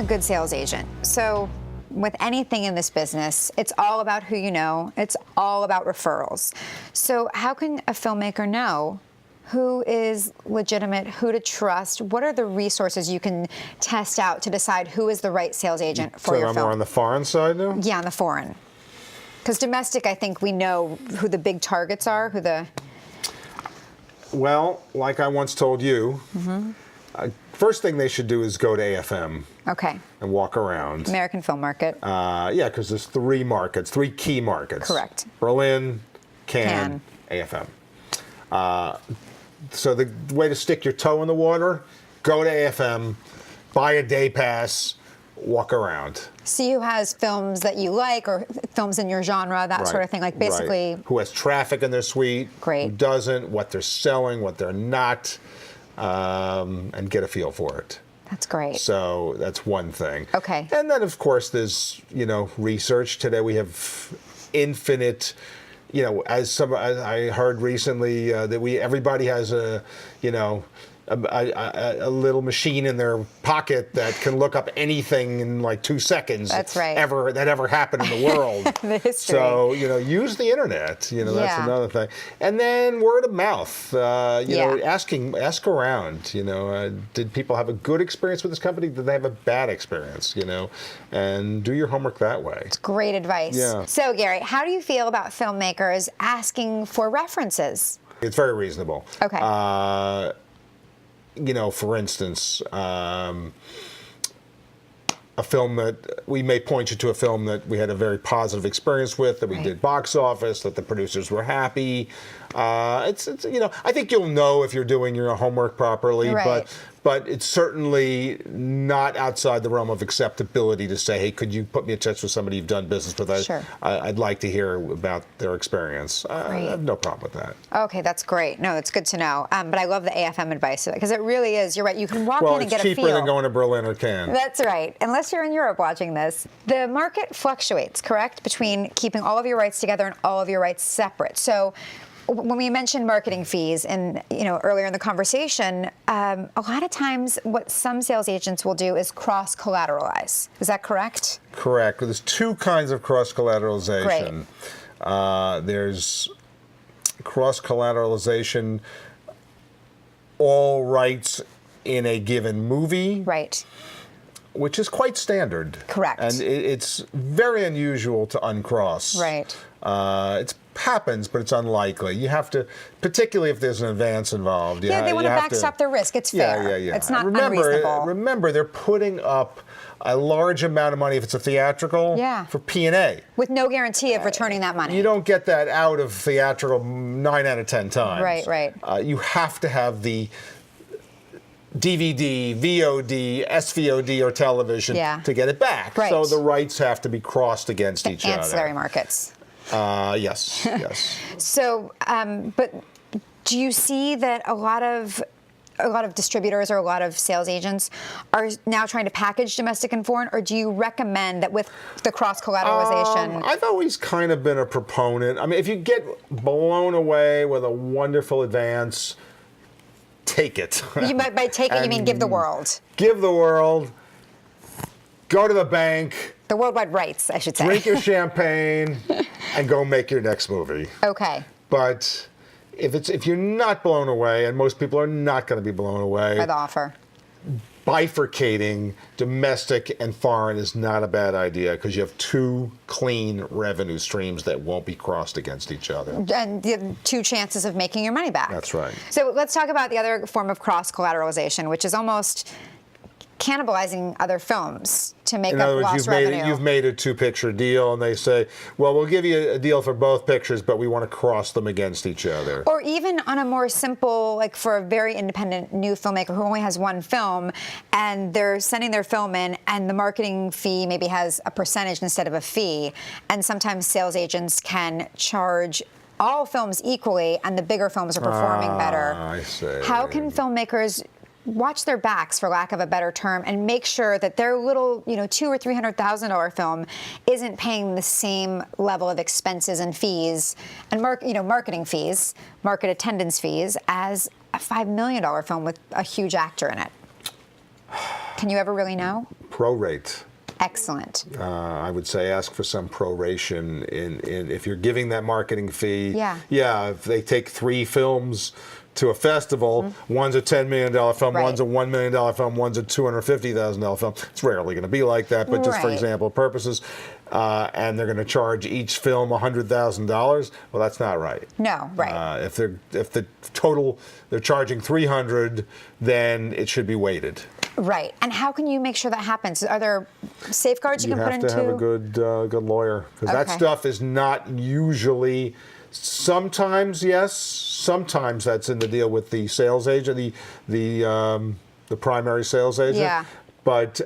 good sales agent. So with anything in this business, it's all about who you know. It's all about referrals. So how can a filmmaker know who is legitimate, who to trust? What are the resources you can test out to decide who is the right sales agent for your film? More on the foreign side now? Yeah, on the foreign. Because domestic, I think we know who the big targets are, who the... Well, like I once told you, first thing they should do is go to AFM. Okay. And walk around. American film market. Yeah, because there's three key markets. Correct. Berlin, Cannes, AFM. So the way to stick your toe in the water, go to AFM, buy a day pass, walk around. See who has films that you like or films in your genre, that sort of thing. Like basically... Right. Who has traffic in their suite, who doesn't, what they're selling, what they're not, and get a feel for it. That's great. So that's one thing. Okay. And then, of course, there's, research. Today we have infinite... as I heard recently that everybody has a little machine in their pocket that can look up anything in like 2 seconds. That's right. That ever happened in the world. The history. So use the internet. That's another thing. And then word of mouth. Ask around. Did people have a good experience with this company? Did they have a bad experience? And do your homework that way. It's great advice. Yeah. So Gary, how do you feel about filmmakers asking for references? It's very reasonable. Okay. For instance, a film that we may point you to a film that we had a very positive experience with, that we did box office, that the producers were happy. I think you'll know if you're doing your homework properly, but it's certainly not outside the realm of acceptability to say, hey, could you put me in touch with somebody you've done business with? Sure. I'd like to hear about their experience. I have no problem with that. Okay, that's great. No, it's good to know. But I love the AFM advice, because it really is, you're right, you can walk in and get a feel. Well, it's cheaper than going to Berlin or Cannes. That's right, unless you're in Europe watching this. The market fluctuates, correct, between keeping all of your rights together and all of your rights separate. So when we mentioned marketing fees and earlier in the conversation, a lot of times what some sales agents will do is cross-collateralize. Is that correct? Correct. There's two kinds of cross-collateralization. There's cross-collateralization, all rights in a given movie. Right. Which is quite standard. Correct. And it's very unusual to uncross. Right. It happens, but it's unlikely. You have to, particularly if there's an advance involved. They want to backstop their risk. It's fair. It's not unreasonable. Remember, they're putting up a large amount of money if it's a theatrical for P&A. With no guarantee of returning that money. You don't get that out of theatrical 9 out of 10 times. Right. You have to have the DVD, VOD, SVOD, or television to get it back. Right. So the rights have to be crossed against each other. Ancillary markets. Yes. So, but do you see that a lot of distributors or a lot of sales agents are now trying to package domestic and foreign, or do you recommend that with the cross-collateralization? I've always kind of been a proponent. I mean, if you get blown away with a wonderful advance, take it. By take it, you mean give the world. Give the world. Go to the bank. The worldwide rights, I should say. Drink your champagne and go make your next movie. Okay. But if you're not blown away, and most people are not going to be blown away by the offer, bifurcating domestic and foreign is not a bad idea, because you have two clean revenue streams that won't be crossed against each other. And the two chances of making your money back. That's right. So let's talk about the other form of cross-collateralization, which is almost cannibalizing other films to make up lost revenue. You've made a two-picture deal, and they say, well, we'll give you a deal for both pictures, but we want to cross them against each other. Or even on a more simple, like for a very independent new filmmaker who only has one film, and they're sending their film in, and the marketing fee maybe has a percentage instead of a fee, and sometimes sales agents can charge all films equally, and the bigger films are performing better. I see. How can filmmakers watch their backs, for lack of a better term, and make sure that their little, $200,000 or $300,000 film isn't paying the same level of expenses and fees and marketing fees, market attendance fees, as a $5 million film with a huge actor in it? Can you ever really know? prorate. Excellent. I would say ask for some proration in if you're giving that marketing fee. Yeah. If they take 3 films to a festival, one's a $10 million film, Right. one's a $1 million film, one's a $250,000 film. It's rarely going to be like that, but just for Right. example purposes, and they're going to charge each film $100,000. Well, that's not right. No, right. If the total they're charging $300, then it should be weighted. Right. And how can you make sure that happens? Are there safeguards you can put into? You have to have a good lawyer, because that Okay. stuff is not usually. Sometimes yes, sometimes that's in the deal with the sales agent, the primary sales agent. Yeah. But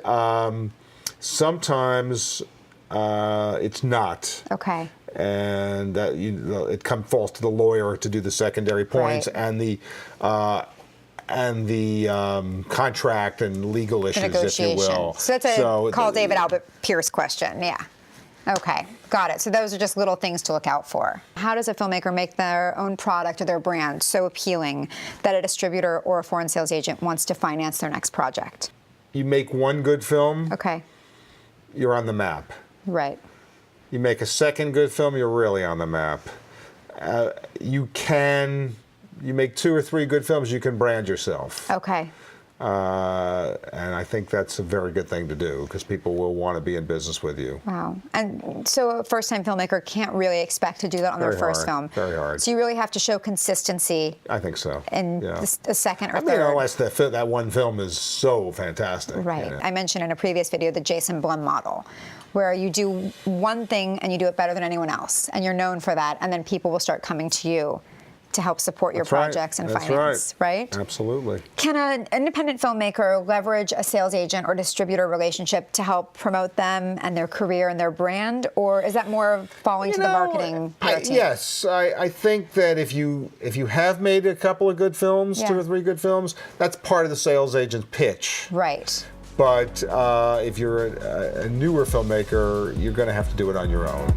sometimes it's not. Okay. And that it falls to the lawyer to do the secondary points Right. and the contract and legal issues, if you will. So that's a call David Albert Pierce question. Yeah. Okay, got it. So those are just little things to look out for. How does a filmmaker make their own product or their brand so appealing that a distributor or a foreign sales agent wants to finance their next project? You make one good film, Okay. you're on the map. Right. You make a second good film, you're really on the map. You make 2 or 3 good films, you can brand yourself. Okay. And I think that's a very good thing to do, because people will want to be in business with you. Wow. And so a first-time filmmaker can't really expect to do that on their first film. Very hard. So you really have to show consistency I think so. in the second or third. Unless that one film is so fantastic. Right. You know. I mentioned in a previous video the Jason Blum model, where you do one thing and you do it better than anyone else, and you're known for that, and then people will start coming to you to help support your projects and That's finance, right? Absolutely. Can an independent filmmaker leverage a sales agent or distributor relationship to help promote them and their career and their brand, or is that more falling to the marketing team? Yes, I think that if you have made a couple of good films, 2 or 3 good films, that's part of the sales agent's pitch. Right. But if you're a newer filmmaker, you're going to have to do it on your own.